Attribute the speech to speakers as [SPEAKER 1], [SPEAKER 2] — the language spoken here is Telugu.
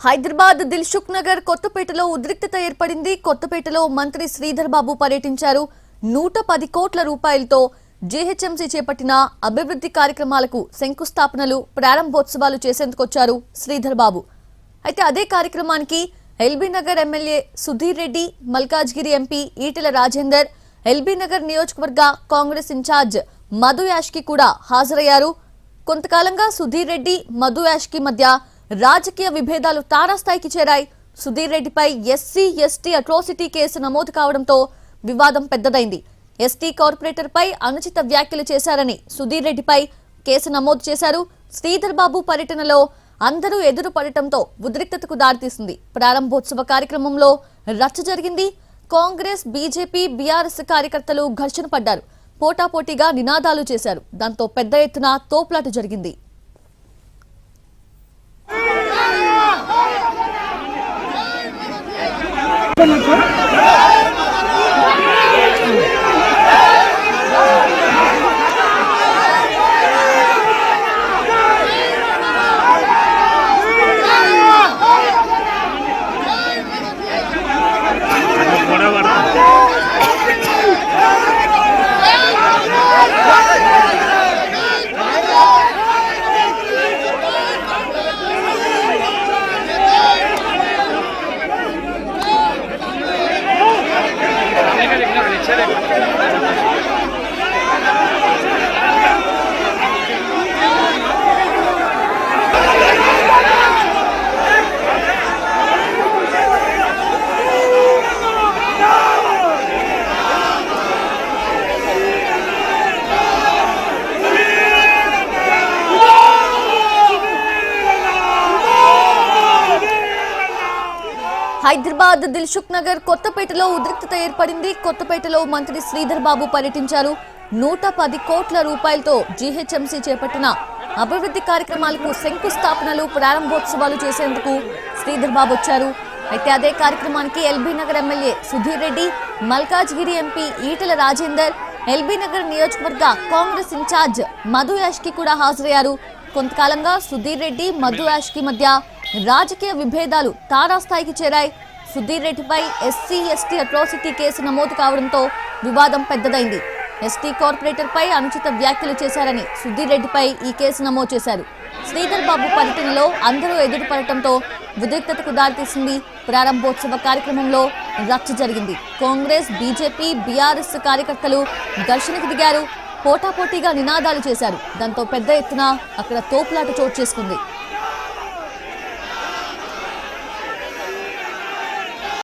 [SPEAKER 1] హైదరాబాద్ దిల్సుఖ్ నగర్ కొత్తపేటలో ఉద్రిక్తత ఏర్పడింది. కొత్తపేటలో మంత్రి శ్రీధర్ బాబు పర్యటించారు. 110 కోట్ల రూపాయలతో జీహెచ్ఎంసీ చేపట్టిన అభివృద్ధి కార్యక్రమాలకు శంకుస్థాపనలు, ప్రారంభోత్సవాలు చేసేందుకొచ్చారు శ్రీధర్ బాబు. అయితే అదే కార్యక్రమానికి LB Nagar MLA Sudheer Reddy, Malkajgiri MP Etela Rajender, LB Nagar నియోజకవర్గ కాంగ్రెస్ ఇన్ఛార్జ్ మధు యాష్కి కూడా హాజరయ్యారు. కొంతకాలంగా సుధీర్ రెడ్డి, మధు యాష్కి మధ్య రాజకీయ విభేదాలు తారాస్థాయికి చేరాయి. సుధీర్ రెడ్డిపై ఎస్సీ ఎస్టీ అట్రాసిటీ కేసు నమోదు కావడంతో వివాదం పెద్దదైంది. ఎస్టీ కార్పొరేటర్ పై అనుచిత వ్యాఖ్యలు చేశారని సుధీర్ రెడ్డిపై కేసు నమోదు చేశారు. శ్రీధర్ బాబు పర్యటనలో అందరూ ఎదురు పడటంతో ఉద్రిక్తతకు దారితీసింది. ప్రారంభోత్సవ కార్యక్రమంలో రచ్చ జరిగింది. కాంగ్రెస్, బీజేపీ, బీఆర్ఎస్ కార్యకర్తలు ఘర్షణ పడ్డారు. పోటాపోటీగా నినాదాలు చేశారు. దాంతో పెద్ద ఎత్తున తోపులాట జరిగింది. హైదరాబాద్ దిల్సుఖ్ నగర్ కొత్తపేటలో ఉద్రిక్తత ఏర్పడింది. కొత్తపేటలో మంత్రి శ్రీధర్ బాబు పర్యటించారు. 110 కోట్ల రూపాయలతో జీహెచ్ఎంసీ చేపట్టిన అభివృద్ధి కార్యక్రమాలకు శంకుస్థాపనలు, ప్రారంభోత్సవాలు చేసేందుకు శ్రీధర్ బాబు వచ్చారు. అయితే అదే కార్యక్రమానికి LB Nagar MLA Sudheer Reddy, Malkajgiri MP Etela Rajender, LB Nagar నియోజకవర్గ కాంగ్రెస్ ఇన్ఛార్జ్ మధు యాష్కి కూడా హాజరయ్యారు. కొంతకాలంగా సుధీర్ రెడ్డి, మధు యాష్కి మధ్య రాజకీయ విభేదాలు తారాస్థాయికి చేరాయి. సుధీర్ రెడ్డిపై ఎస్సీ ఎస్టీ అట్రాసిటీ కేసు నమోదు కావడంతో వివాదం పెద్దదైంది. ఎస్టీ కార్పొరేటర్ పై అనుచిత వ్యాఖ్యలు చేశారని సుధీర్ రెడ్డిపై ఈ కేసు నమోదు చేశారు. శ్రీధర్ బాబు పర్యటనలో అందరూ ఎదురుపడటంతో ఉద్రిక్తతకు దారితీసింది. ప్రారంభోత్సవ కార్యక్రమంలో రచ్చ జరిగింది. కాంగ్రెస్, బీజేపీ, బీఆర్ఎస్ కార్యకర్తలు ఘర్షణకు దిగారు. పోటాపోటీగా నినాదాలు చేశారు. దాంతో పెద్ద ఎత్తున అక్కడ తోపులాట చోటు చేసుకుంది.